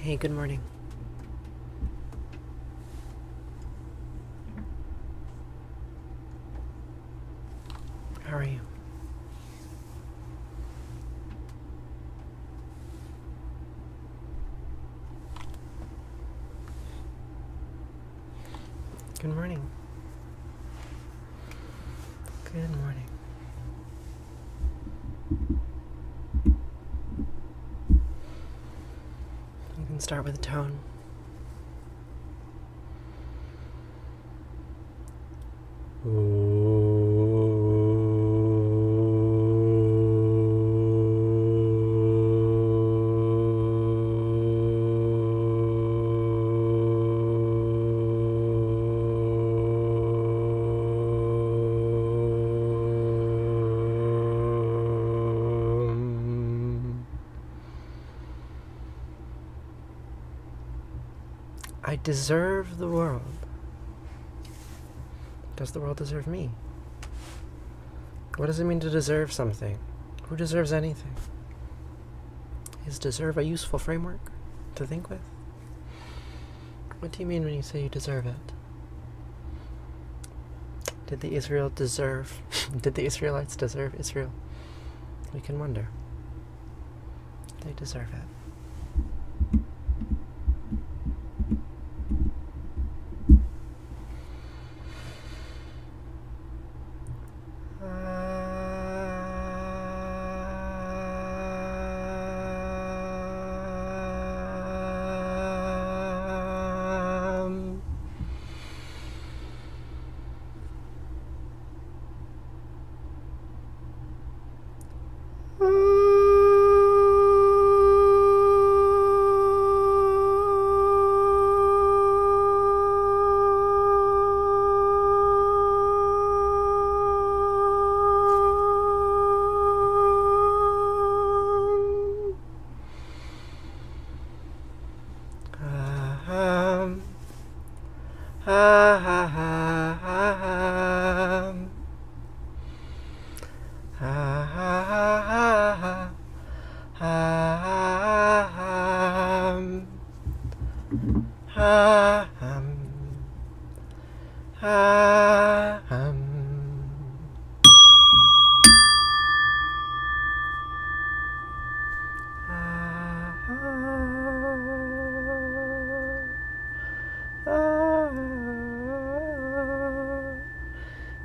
Hey, good morning. How are you? Good morning. Good morning. You can start with a tone. I deserve the world. Does the world deserve me? What does it mean to deserve something? Who deserves anything? Is deserve a useful framework to think with? What do you mean when you say you deserve it? Did the Israelites deserve Israel? We can wonder. They deserve it.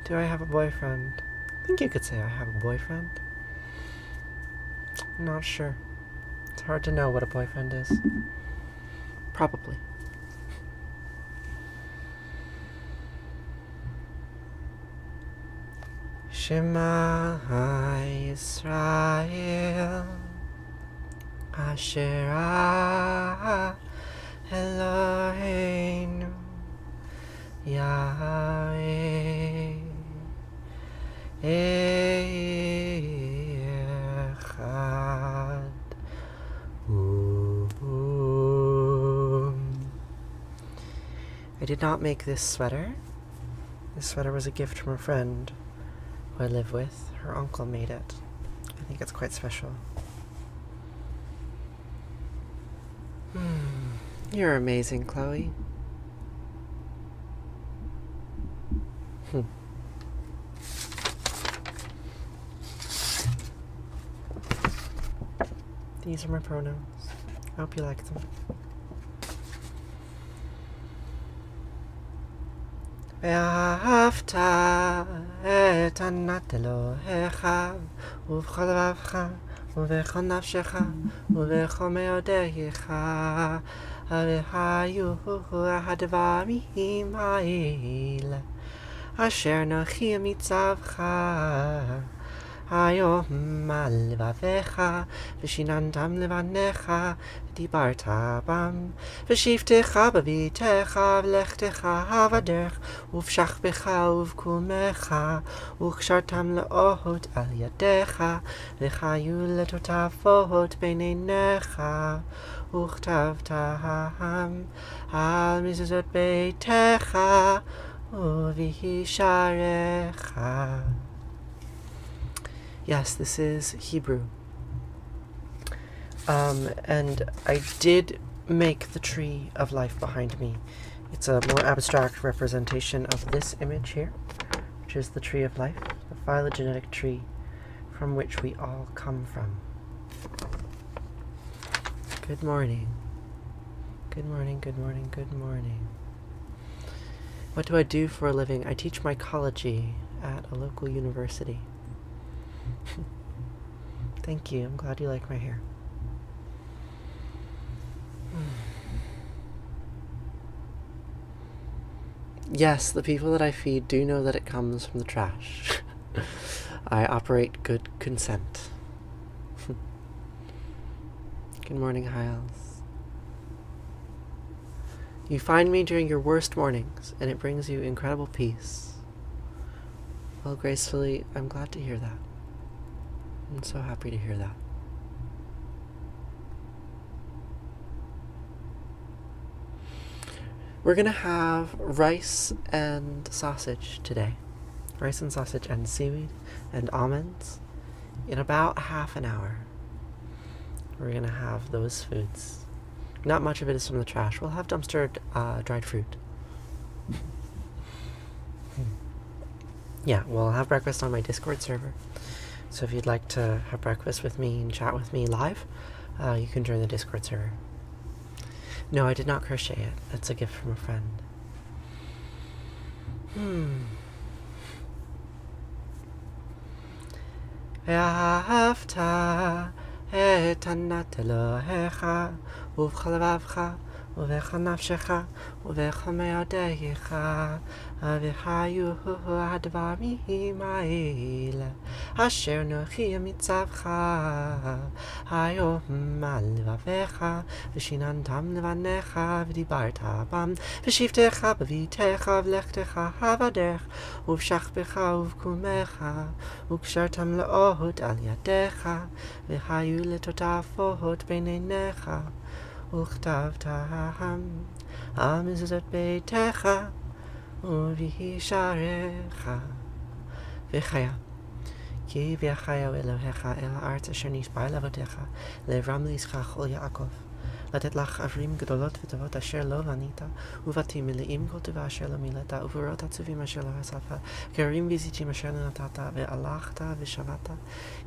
Do I have a boyfriend? I think you could say I have a boyfriend. I'm not sure. It's hard to know what a boyfriend is. Probably. Shema Yisrael Asher Eloheinu Yahweh Echad. I did not make this sweater. This sweater was a gift from a friend who I live with. Her uncle made it. I think it's quite special. You're amazing, Chloe. These are my pronouns. I hope you like them. ואהבת את ענת אלוהיך ובכל לבבך ובכל נפשך ובכל מאודך והיו הדברים האלה אשר נוחי מצווך היום על לבביך ושיננתם לבניך ודיברת בם ושבתך בביתך ולכתך בדרך ובשכבך ובקומך וקשרתם לאות על ידיך וחיו לטוטפות בין עיניך וכתבתם על מזוזות ביתך ובשעריך. Yes, this is Hebrew. And I did make the tree of life behind me. It's a more abstract representation of this image here, which is the tree of life, the phylogenetic tree from which we all come from. Good morning. Good morning, good morning, good morning. What do I do for a living? I teach mycology at a local university. Thank you. I'm glad you like my hair. Yes, the people that I feed do know that it comes from the trash. I operate good consent. Good morning, Hiles. You find me during your worst mornings, and it brings you incredible peace. Well, gracefully, I'm glad to hear that. I'm so happy to hear that. We're gonna have rice and sausage today. Rice and sausage and seaweed and almonds in about half an hour. We're gonna have those foods. Not much of it is from the trash. We'll have dumpster dried fruit. Yeah, we'll have breakfast on my Discord server. So if you'd like to have breakfast with me and chat with me live, you can join the Discord server. No, I did not crochet it. It's a gift from a friend. ואהבת את ענת אלוהיך ובכל לבבך ובכל נפשך ובכל מאודך והיו הדברים האלה אשר אנוכי מצווך היום על לבביך ושיננתם לבניך ודיברת בם ושבתך בביתך ולכתך בדרך ובשכבך ובקומך וקשרתם לאות על ידיך והיו לטוטפות בין עיניך וכתבתם על מזוזות ביתך ובשעריך וחיה כי ויחיה אלוהיך אל הארץ אשר נשבע לאבותיך לאברהם ליצחק וליעקב לתת לך ערים גדולות וטובות אשר לא בנית ובתים מלאים כל טובה אשר לא מילאת ובארות עצובים אשר לא עשת כרים וזיתים אשר לא נתת והלכת ושבת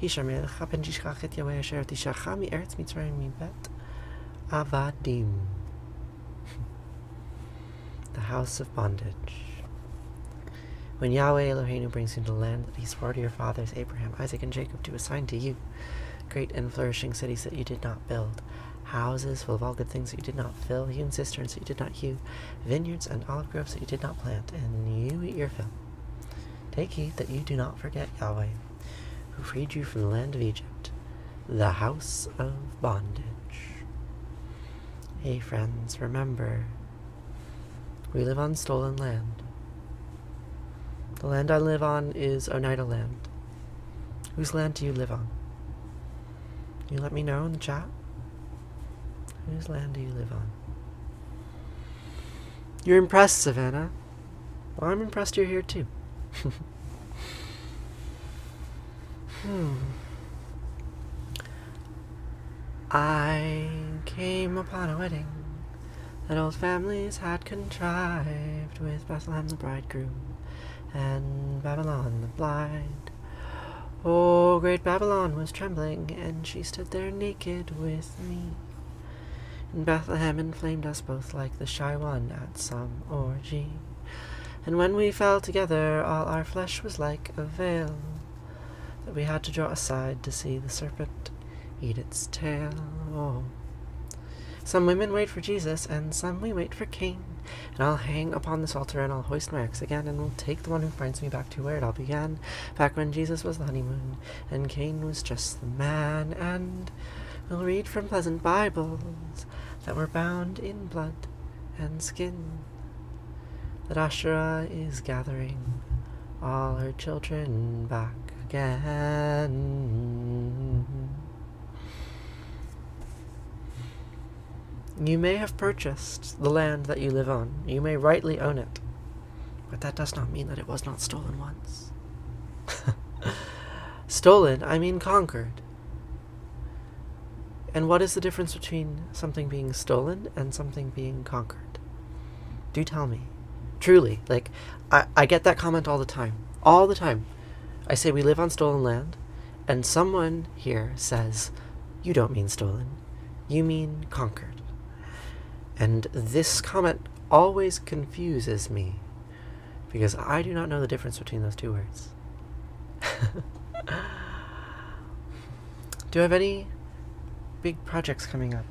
ישמר לך פן תשכח את יהוה אשר תשכח מארץ מצרים מבית Avadim. The house of bondage. When Yahweh Eloheinu brings you to the land that he swore to your fathers Abraham, Isaac, and Jacob to assign to you, great and flourishing cities that you did not build, houses full of all good things that you did not fill, hewn cisterns that you did not hew, vineyards and olive groves that you did not plant, and you eat your fill. Take heed that you do not forget Yahweh, who freed you from the land of Egypt, the house of bondage. Hey friends, remember, we live on stolen land. The land I live on is Oneida land. Whose land do you live on? You let me know in the chat. Whose land do you live on? You're impressed, Savannah. Well, I'm impressed you're here too. I came upon a wedding that old families had contrived with Bethlehem the bridegroom and Babylon the bride. Oh, great Babylon was trembling, and she stood there naked with me. And Bethlehem inflamed us both like the shy one at some orgy. And when we fell together, all our flesh was like a veil that we had to draw aside to see the serpent eat its tail. Oh. Some women wait for Jesus, and some we wait for Cain. And I'll hang upon this altar, and I'll hoist my axe again, and will take the one who finds me back to where it all began, back when Jesus was the honeymoon, and Cain was just the man. And we'll read from pleasant Bibles that were bound in blood and skin, that Asherah is gathering all her children back again. You may have purchased the land that you live on. You may rightly own it. But that does not mean that it was not stolen once. Stolen, I mean conquered. And what is the difference between something being stolen and something being conquered? Do tell me. Truly, like, I get that comment all the time. All the time. I say we live on stolen land, and someone here says, you don't mean stolen. You mean conquered. And this comment always confuses me, because I do not know the difference between those two words. Do I have any big projects coming up?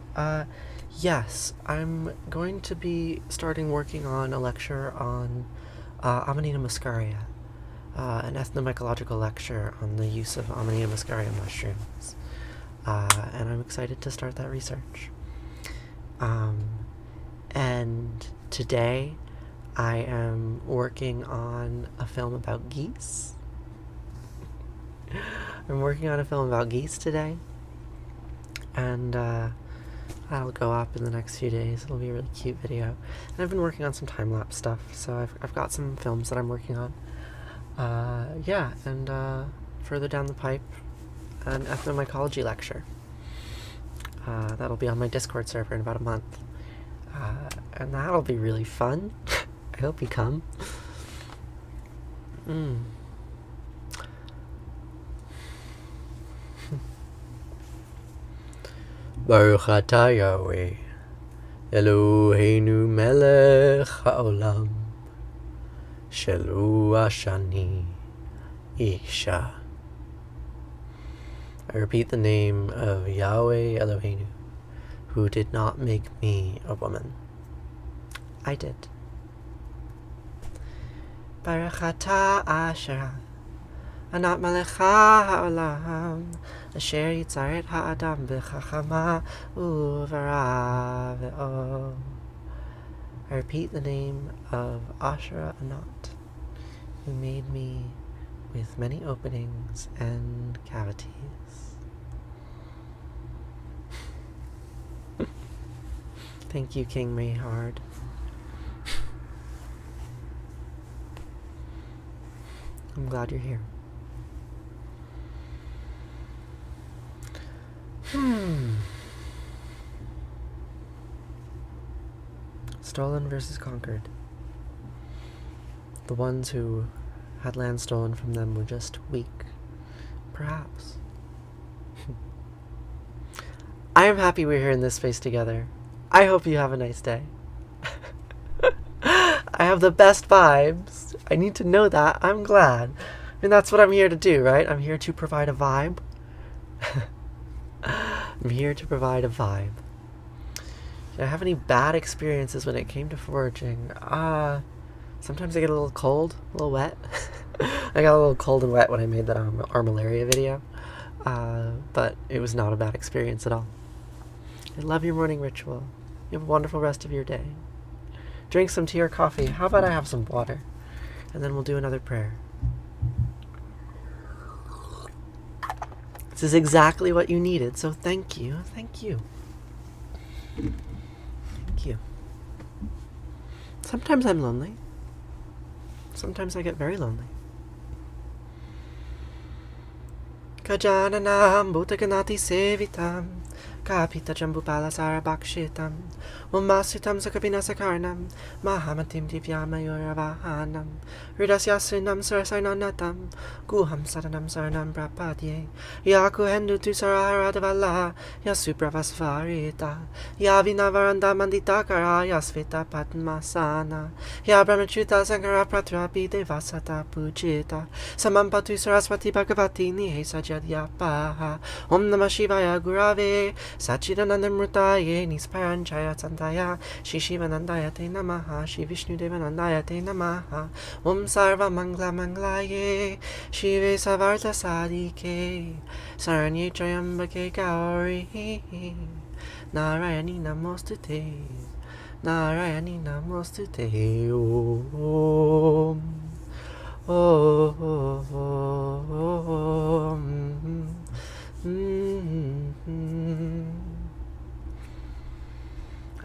Yes, I'm going to be starting working on a lecture on Amanita muscaria, an ethnomycological lecture on the use of Amanita muscaria mushrooms. And I'm excited to start that research. And today I am working on a film about geese. I'm working on a film about geese today, and that'll go up in the next few days. It'll be a really cute video. And I've been working on some time-lapse stuff, so I've got some films that I'm working on. Yeah, and further down the pipe, an ethnomycology lecture. That'll be on my Discord server in about a month. And that'll be really fun. I hope you come. Baruch atah Yahweh, Eloheinu melech haolam, shelu ashani isha. I repeat the name of Yahweh Eloheinu, who did not make me a woman. I did. Baruch atah Asherah, Anat Melecha Ha'olam, Asher Yitzaret Ha'adam B'chachama Uvara Ve'o. I repeat the name of Asherah Anat, who made me with many openings and cavities. Thank you, King Mayhard. I'm glad you're here. Stolen versus conquered. The ones who had land stolen from them were just weak. Perhaps. I am happy we're here in this space together. I hope you have a nice day. I have the best vibes. I need to know that. I'm glad. I mean, that's what I'm here to do, right? I'm here to provide a vibe. I'm here to provide a vibe. Did I have any bad experiences when it came to foraging? Sometimes I get a little cold, a little wet. I got a little cold and wet when I made that Armillaria video. But it was not a bad experience at all. I love your morning ritual. You have a wonderful rest of your day. Drink some tea or coffee. How about I have some water? And then we'll do another prayer. This is exactly what you needed, so thank you. Thank you. Thank you. Sometimes I'm lonely. Sometimes I get very lonely. Kajananam Bhutaganati Sevitam Kapita Jambupala Sarabakshitam Umasutam Sakabinasakarnam Mahamatim Divyamayoravahanam Ridasyasinam Sarasainanatam Guham Sadanam Saranam Prapadye Yaku Hendu Tu Saraharaдаvala Yasupravasvarita Yavinavaranda Manditakara Yasvita Padmasana Yabramachuta Sankara Pratrapi Devasata Pujita Samampatu Saraswati Bhagavati Nihesa Jadyapaha Om Namah Shivaya Gurave Sachidanandamrutaye Nisparanchaya Santaya Shishivanandaya Te Namaha Shri Vishnu Devanandaya Te Namaha Om Sarva Mangla Manglaye Shive Savarta Sadike Saranye Trayambake Gauri Narayani Namostute Narayani Namostute Om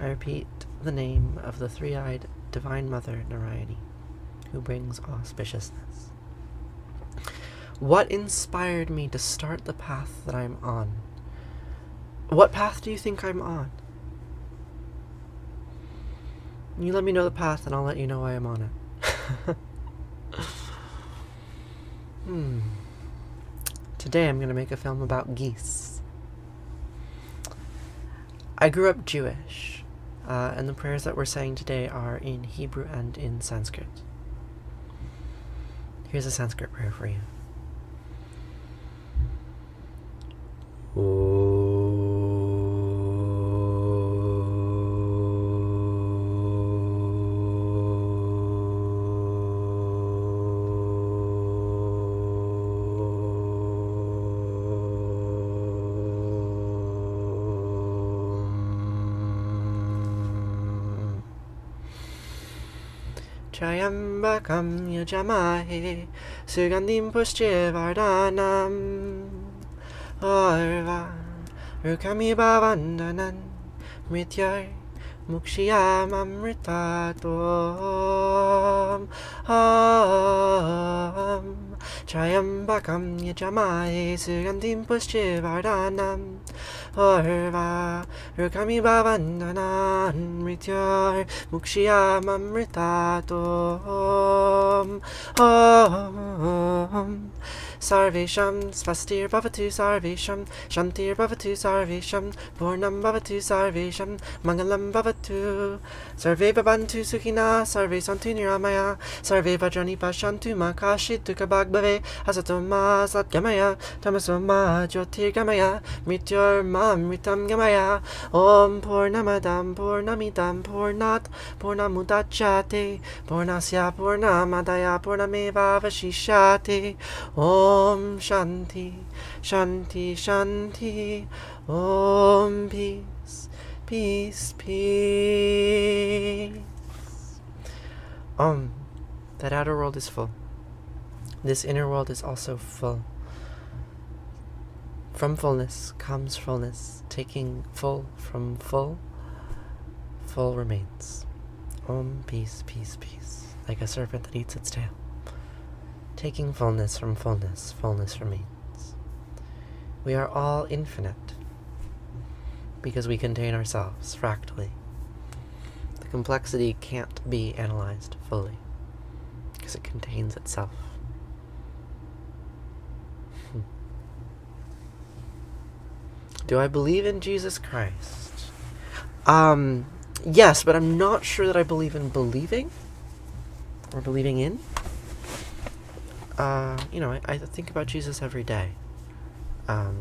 I repeat the name of the three-eyed Divine Mother Narayani, who brings auspiciousness. What inspired me to start the path that I'm on? What path do you think I'm on? You let me know the path and I'll let you know why I'm on it. Today I'm going to make a film about geese. I grew up Jewish, and the prayers that we're saying today are in Hebrew and in Sanskrit. Here's a Sanskrit prayer for you. Trayambakam yajamahe Sugandhim pushtivardhanam Orva Rukami bhavandanan Mrityar Mukshiyam amritatom Trayambakam yajamahe Sugandhim pushtivardhanam Orva Rukami bhavandanan Mrityar Mukshiyam amritatom Sarvesham Svastir Bhavatu Sarvesham Shantir Bhavatu Sarvesham Purnam Bhavatu Sarvesham Mangalam Bhavatu Sarve Bhavantu Sukhina Sarve Santu Niramaya Sarve Vajrani Pashantu Makashit Tukabhagbhave Asatoma Satgamaya Tamasoma Jyotirgamaya Mrityur Mamritam Gamaya Om Purnamadam Purnamidam Purnat Purnamudachyate Purnasya Purnamadaya Purnameva Vashishate Om Shanti, Shanti, Shanti, Om Peace, Peace, Peace. That outer world is full. This inner world is also full. From fullness comes fullness. Taking full from full, full remains. Om Peace, Peace, Peace. Like a serpent that eats its tail. Taking fullness from fullness, fullness remains. We are all infinite because we contain ourselves fractally. The complexity can't be analyzed fully because it contains itself. Do I believe in Jesus Christ? Yes, but I'm not sure that I believe in believing or believing in. I think about Jesus every day. I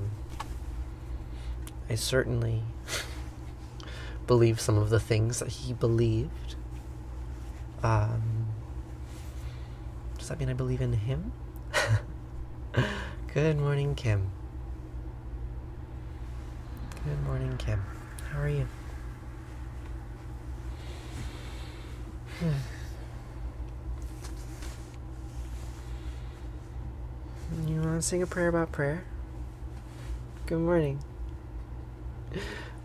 certainly believe some of the things that he believed. Does that mean I believe in him? Good morning, Kim. Good morning, Kim. How are you? You want to sing a prayer about prayer? Good morning.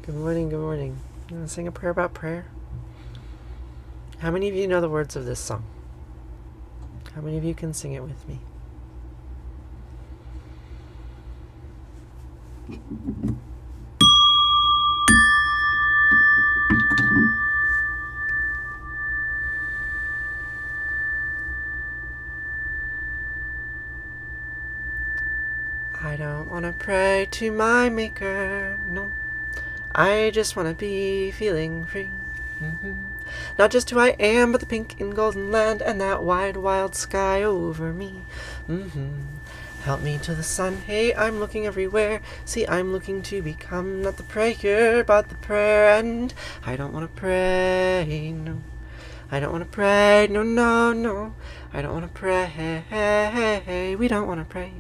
Good morning, good morning. You want to sing a prayer about prayer? How many of you know the words of this song? How many of you can sing it with me? I don't want to pray to my maker, no. I just want to be feeling free. Not just who I am, but the pink and golden land and that wide, wild sky over me. Help me to the sun, hey, I'm looking everywhere. See, I'm looking to become not the prayer, but the prayer. And I don't want to pray, no. I don't want to pray, no, no, no. I don't want to pray, we don't want to pray.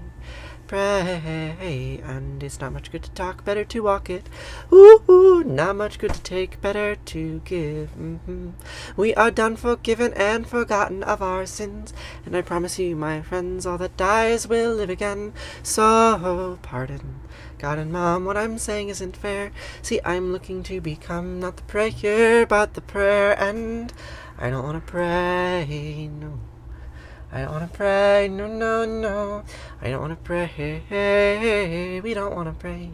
Pray, and it's not much good to talk, better to walk it. Ooh, not much good to take, better to give. We are done, forgiven, and forgotten of our sins, and I promise you, my friends, all that dies will live again. So, pardon, God and Mom, what I'm saying isn't fair. See, I'm looking to become not the prayer, but the prayer, and I don't want to pray, no. I don't want to pray, no, no, no. I don't want to pray, we don't want to pray.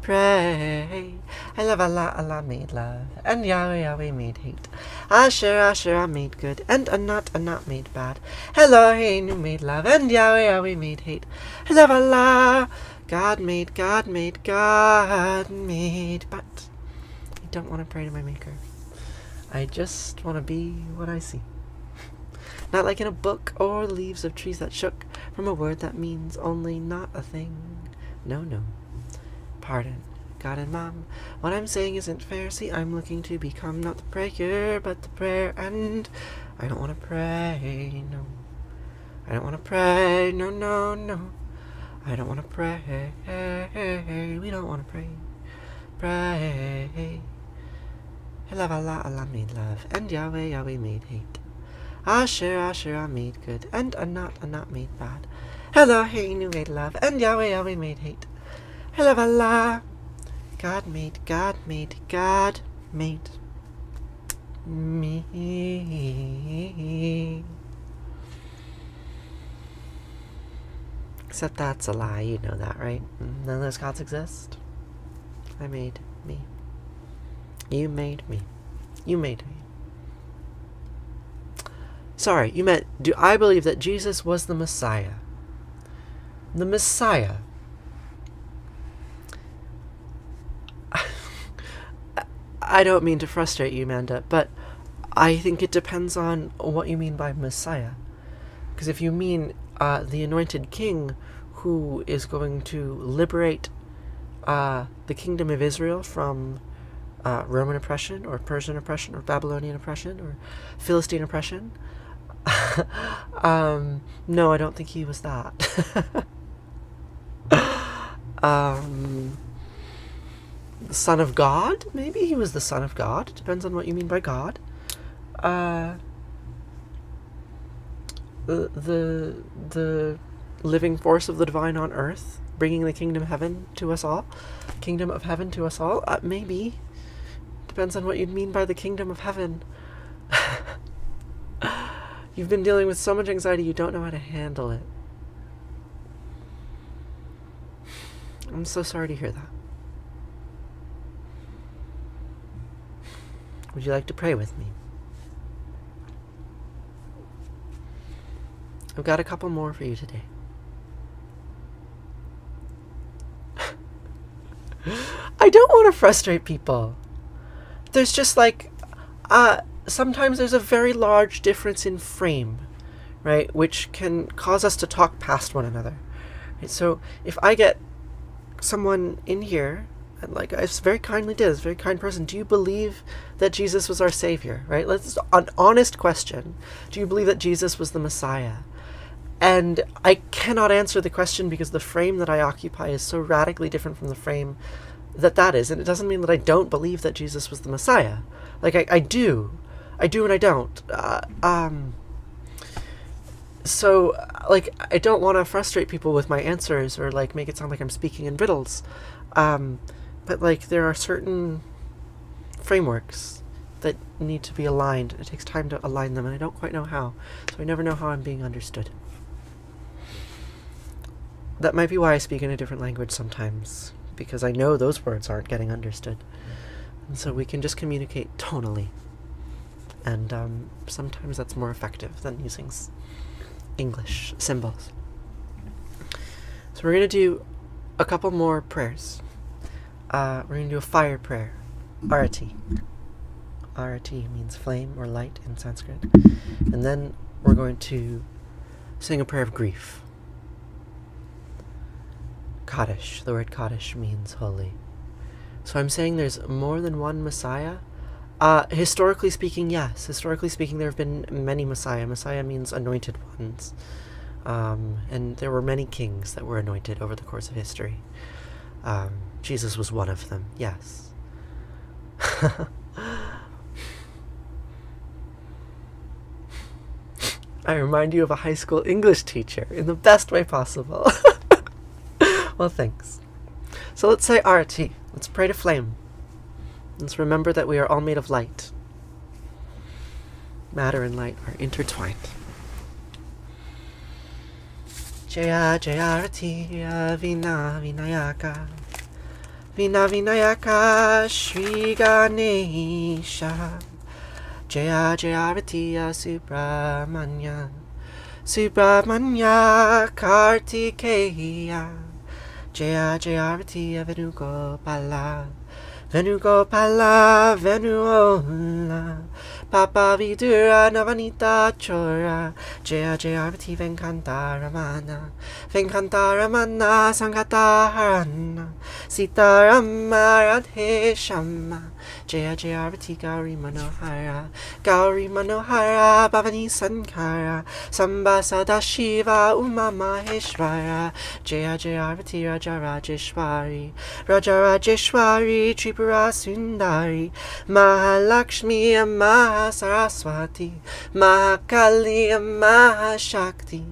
pray. I love Allah, Allah made love, and Yahweh, Yahweh made hate. Asher, Asher made good, and Anat made bad. Eloheinu made love, and Yahweh, Yahweh made hate. I love Allah. God made, God made, God made. But I don't want to pray to my Maker. I just want to be what I see. Not like in a book or leaves of trees that shook from a word that means only not a thing. No, no. Pardon, God and Mom. What I'm saying isn't fair. See, I'm looking to become not the prayer, but the prayer. And I don't want to pray, no. I don't want to pray, no, no, no. I don't want to pray. We don't want to pray. Pray. I love Allah, Allah made love, and Yahweh, Yahweh made hate. Asher, Asher made good, and Anat made bad. Eloheinu made love, and Yahweh, Yahweh made hate. I love Allah. God made, God made, God made me. Except that's a lie, you know that, right? None of those gods exist. I made me. You made me. You made me. Sorry, you meant, do I believe that Jesus was the Messiah? The Messiah. I don't mean to frustrate you, Amanda, but I think it depends on what you mean by Messiah. Because if you mean the anointed king who is going to liberate the kingdom of Israel from Roman oppression or Persian oppression or Babylonian oppression or Philistine oppression, no, I don't think he was that. The Son of God? Maybe he was the Son of God. Depends on what you mean by God. The living force of the divine on earth, bringing the kingdom of heaven to us all. Kingdom of heaven to us all? Maybe. Depends on what you mean by the kingdom of heaven. You've been dealing with so much anxiety, you don't know how to handle it. I'm so sorry to hear that. Would you like to pray with me? I've got a couple more for you today. I don't want to frustrate people. There's just like, sometimes there's a very large difference in frame, right? Which can cause us to talk past one another. Right? So if I get someone in here, and like I very kindly did, this very kind person, do you believe that Jesus was our Savior, right? Let's an honest question. Do you believe that Jesus was the Messiah? And I cannot answer the question because the frame that I occupy is so radically different from the frame that is. And it doesn't mean that I don't believe that Jesus was the Messiah. Like, I do. I do and I don't. So, like, I don't want to frustrate people with my answers or, like, make it sound like I'm speaking in riddles. But, like, there are certain frameworks that need to be aligned. It takes time to align them, and I don't quite know how. So I never know how I'm being understood. That might be why I speak in a different language sometimes, because I know those words aren't getting understood. And so we can just communicate tonally. And sometimes that's more effective than using English symbols. So we're going to do a couple more prayers. We're going to do a fire prayer. Arati. Arati means flame or light in Sanskrit. And then we're going to sing a prayer of grief. Kaddish. The word Kaddish means holy. So I'm saying there's more than one Messiah. Historically speaking, yes. Historically speaking, there have been many Messiah. Messiah means anointed ones. And there were many kings that were anointed over the course of history. Jesus was one of them, yes. I remind you of a high school English teacher in the best way possible. Well, thanks. So let's say Arati. Let's pray to flame. Let's remember that we are all made of light. Matter and light are intertwined. Jaya Jaya Arati Vina Vinayaka Vina Vinayaka Shri Ganesha Jaya Jayavatiya Subramanya Subramanya Kartikeya Jaya Jayavatiya Venugopala Venugopala Venuola Papa Vidura Navanita Chora Jaya Jayavati Venkantaramana Venkantaramana Sankataharana Sitarama Radhe Shama Jaya Jayavati Gauri Manohara Gauri Manohara Bhavani Sankara Samba Sadashiva Uma Maheshwara Jaya Jayavati Raja Rajeshwari Raja Rajeshwari Tripura Sundari Mahalakshmi Mahasaraswati Mahakali Mahashakti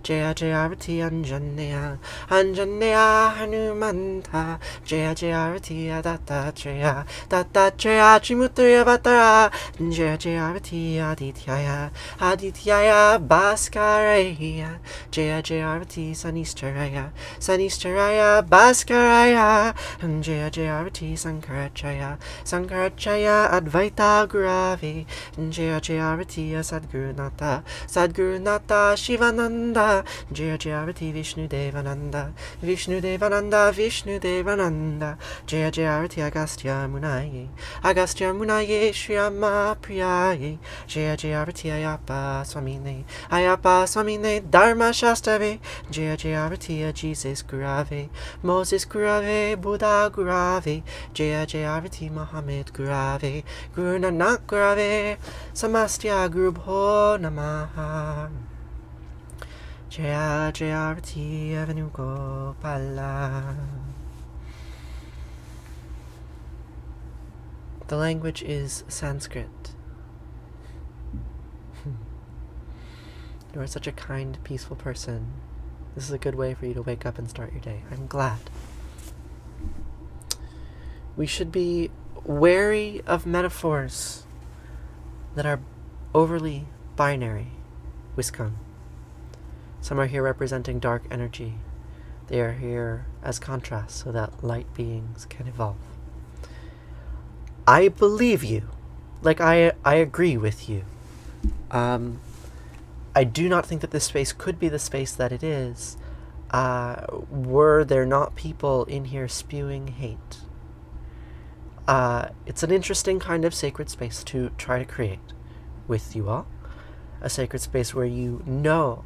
Jaya Jayavati Anjaneya Anjaneya Hanumanta Jaya Jayavati Dattatreya Dattatreya Trimutraya Vatara Jaya Jayavati Adityaya Adityaya Bhaskaraya Jaya Jayavati Sanistaraya Sanistaraya Bhaskaraya Jaya Jayavati Sankaracharya Sankaracharya Advaita Gurave Jaya Jayavati Sadgurunata Sadgurunata Shivananda Jaya Jayavati Vishnu Devananda Vishnu Devananda Vishnu Devananda Jaya Jayavati Agastya Munaye Agastya Munaye Shriyama Priyaye Jaya Jayavati Ayapa Swamine Dharma Shastave Jaya Jayavati Jesus Gurave Moses Gurave Buddha Gurave Jaya Jayavati Muhammad Gurave Guru Nanak Gurave Samastya Guru Bho Namaha Jaya Jayavati Venugopala. The language is Sanskrit. You are such a kind, peaceful person. This is a good way for you to wake up and start your day. I'm glad. We should be wary of metaphors that are overly binary. Wisconsin. Some are here representing dark energy. They are here as contrast so that light beings can evolve. I believe you. Like, I agree with you. I do not think that this space could be the space that it is were there not people in here spewing hate. It's an interesting kind of sacred space to try to create with you all. A sacred space where you know,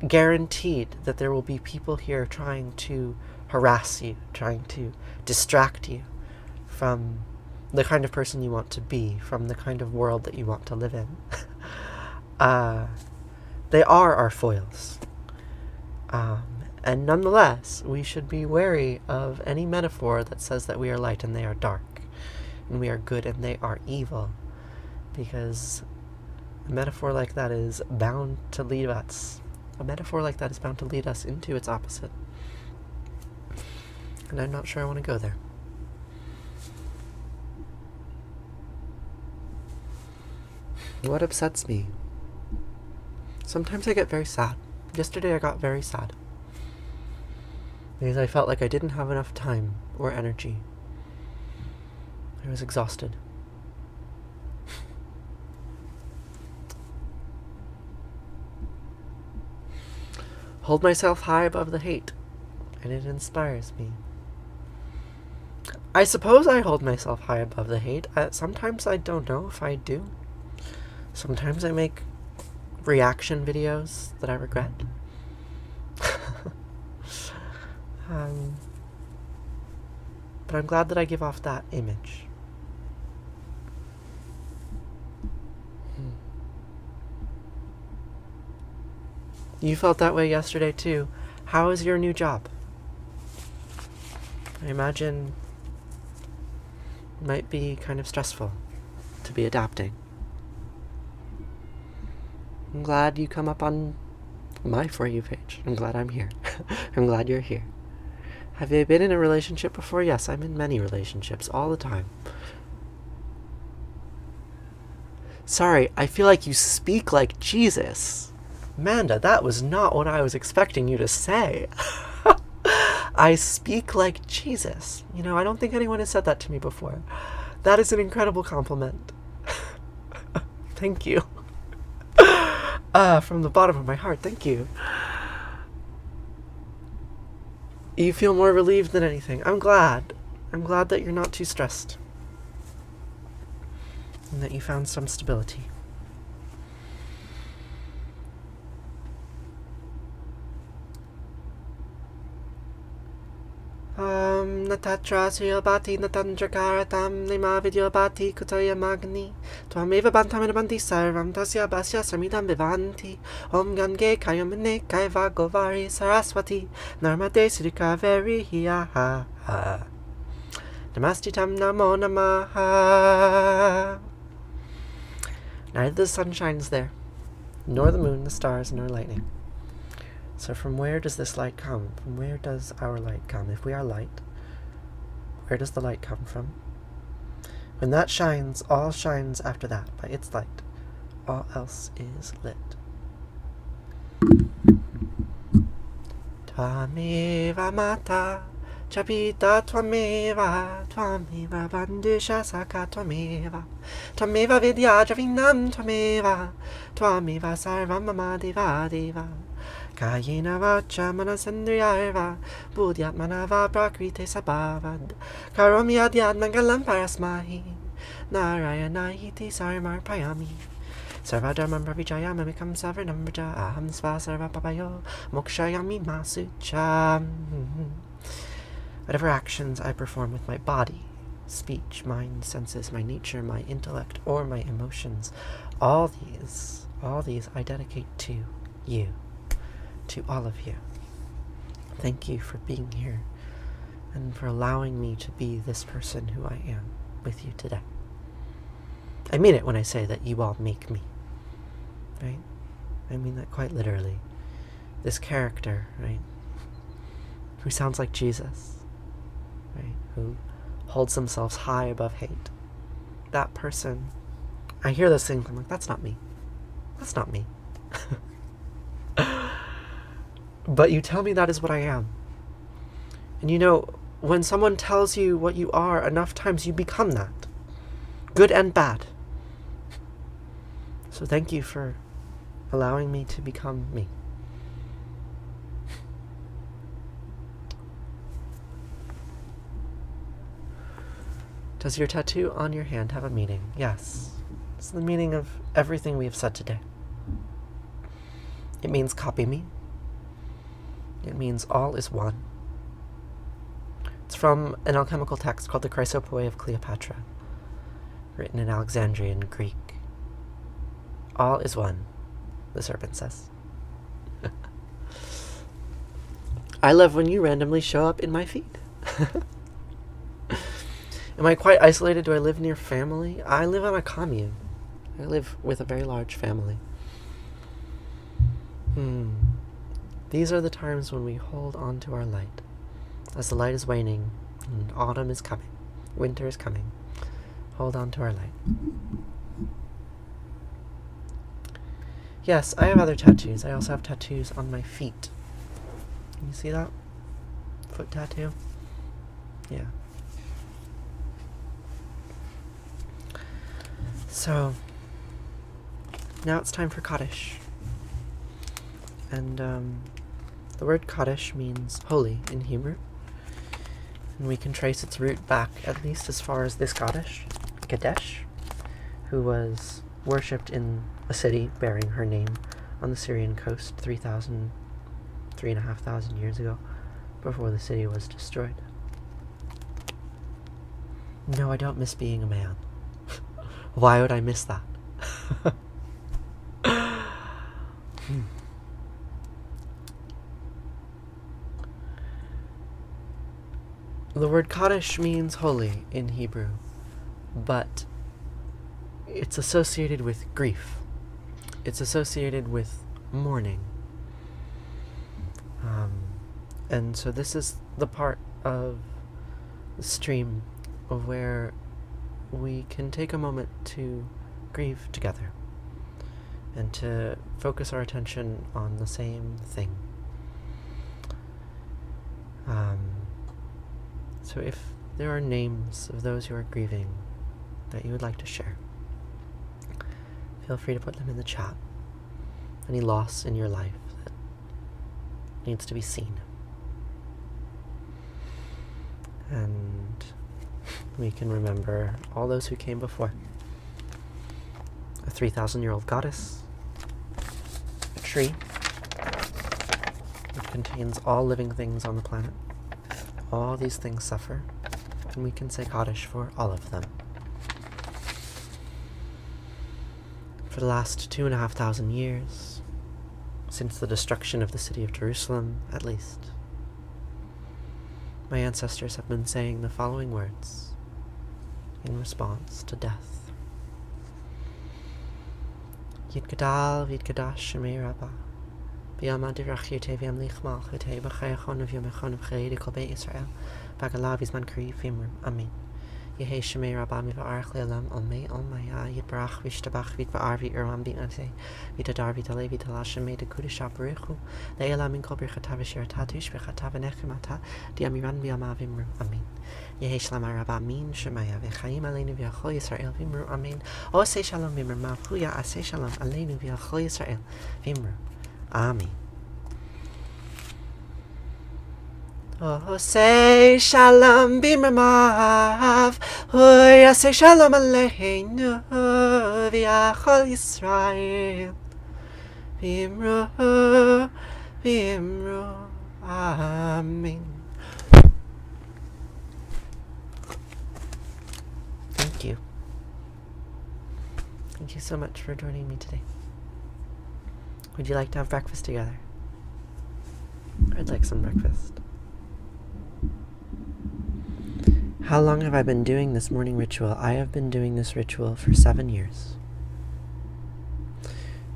guaranteed, that there will be people here trying to harass you, trying to distract you from the kind of person you want to be, from the kind of world that you want to live in. They are our foils. And nonetheless, we should be wary of any metaphor that says that we are light and they are dark, and we are good and they are evil, because a metaphor like that is bound to lead us. A metaphor like that is bound to lead us into its opposite. And I'm not sure I want to go there. What upsets me? Sometimes I get very sad. Yesterday I got very sad, because I felt like I didn't have enough time or energy. I was exhausted. Hold myself high above the hate, and it inspires me. I suppose I hold myself high above the hate. Sometimes I don't know if I do. Sometimes I make reaction videos that I regret. But I'm glad that I give off that image. You felt that way yesterday too. How is your new job? I imagine it might be kind of stressful to be adapting. I'm glad you come up on my For You page. I'm glad I'm here. I'm glad you're here. Have you been in a relationship before? Yes, I'm in many relationships all the time. Sorry, I feel like you speak like Jesus. Amanda, that was not what I was expecting you to say. I speak like Jesus. You know, I don't think anyone has said that to me before. That is an incredible compliment. Thank you. From the bottom of my heart, thank you. You feel more relieved than anything. I'm glad. I'm glad that you're not too stressed. And that you found some stability. Natatra bati natandrakaratam nema vidyabati kutaya magni Twameva bantamanabanti sarvam tasya basya sarmidam vivanti Om gange kayamane kaiva govari saraswati Narmade siddhika veri hiya Namastitam namo namaha. Neither the sun shines there, nor the moon, the stars, nor lightning. So from where does this light come? From where does our light come? If we are light, where does the light come from? When that shines, all shines after that by its light. All else is lit. Tvameva mata, chapita tvameva, tvameva bandusha saka tvameva, tvameva vidya javinam tvameva, tvameva sarvam mama deva deva. Kayena vacha manasendriyarva buddhyatmanava prakrite sabhavad karomi adyad mangalam parasmahi narayana iti sarmarpayami sarvadharmam pravijaya mamikam savarnam vraja aham sva sarva papayo mokshayami masucha. Whatever actions I perform with my body, speech, mind, senses, my nature, my intellect, or my emotions, all these I dedicate to you. To all of you. Thank you for being here and for allowing me to be this person who I am with you today. I mean it when I say that you all make me, right? I mean that quite literally. This character, right, who sounds like Jesus, right, who holds themselves high above hate. That person, I hear those things, I'm like, that's not me. That's not me. But you tell me that is what I am. And you know, when someone tells you what you are, enough times you become that. Good and bad. So thank you for allowing me to become me. Does your tattoo on your hand have a meaning? Yes. It's the meaning of everything we have said today. It means copy me. It means all is one. It's from an alchemical text called the Chrysopoeia of Cleopatra, written in Alexandrian Greek. All is one, the serpent says. I love when you randomly show up in my feed. Am I quite isolated? Do I live near family? I live on a commune. I live with a very large family. These are the times when we hold on to our light. As the light is waning, and autumn is coming, winter is coming, hold on to our light. Yes, I have other tattoos. I also have tattoos on my feet. Can you see that? Foot tattoo? Yeah. So, now it's time for Kaddish. And, the word Kaddish means holy in Hebrew. And we can trace its root back at least as far as this Kaddish, Kadesh, who was worshipped in a city bearing her name on the Syrian coast 3,500 years ago, before the city was destroyed. No, I don't miss being a man. Why would I miss that? The word Kaddish means holy in Hebrew, but it's associated with grief. It's associated with mourning. And so this is the part of the stream of where we can take a moment to grieve together and to focus our attention on the same thing. So if there are names of those who are grieving that you would like to share, feel free to put them in the chat. Any loss in your life that needs to be seen. And we can remember all those who came before. A 3,000-year-old goddess, a tree that contains all living things on the planet. All these things suffer, and we can say Kaddish for all of them. For the last 2,500 years, since the destruction of the city of Jerusalem, at least, my ancestors have been saying the following words in response to death. Yitgadal v'yitgadash shemei Rabbah b'yama dirach yutei v'yamlich malchutei b'chayachon v'yomechon v'chayei kol beit Yisrael b'agalav v'zman kri v'imru. Amen. Yehei shemei Rabbah mi'va'arach le'olam olmei olmaya yitbarach v'yishtabach v'yitba'ar v'yiram b'naseh v'yitadar v'yitale v'yitala shemei dekudesha b'richu le'elam min kol birchata v'shirata tushbechata v'nechemata di'amiran v'yama v'imru. Amen. Yehei shlama Rabbah min shemaya v'chayim aleinu v'yachol Yisrael v'imru. Amen. Osei shalom v'imru ma'afuya asei shalom aleinu v'yachol Yisrael v'imru. Amen. Oh, say shalom b'mamav, huya say shalom aleinu v'yachol Yisrael v'imru, v'imru, amen. Thank you. Thank you so much for joining me today. Would you like to have breakfast together? I'd like some breakfast. How long have I been doing this morning ritual? I have been doing this ritual for 7 years.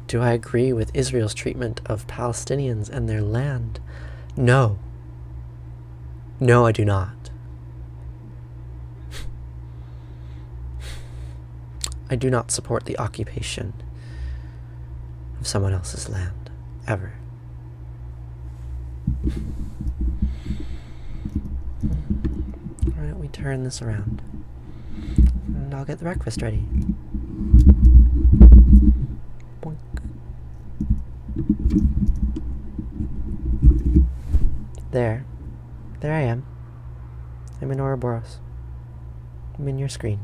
Do I agree with Israel's treatment of Palestinians and their land? No. No, I do not. I do not support the occupation of someone else's land, ever. Why don't we turn this around? And I'll get the breakfast ready. Boink. There. There I am. I'm in Ouroboros. I'm in your screen.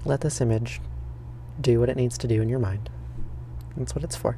Let this image do what it needs to do in your mind. That's what it's for.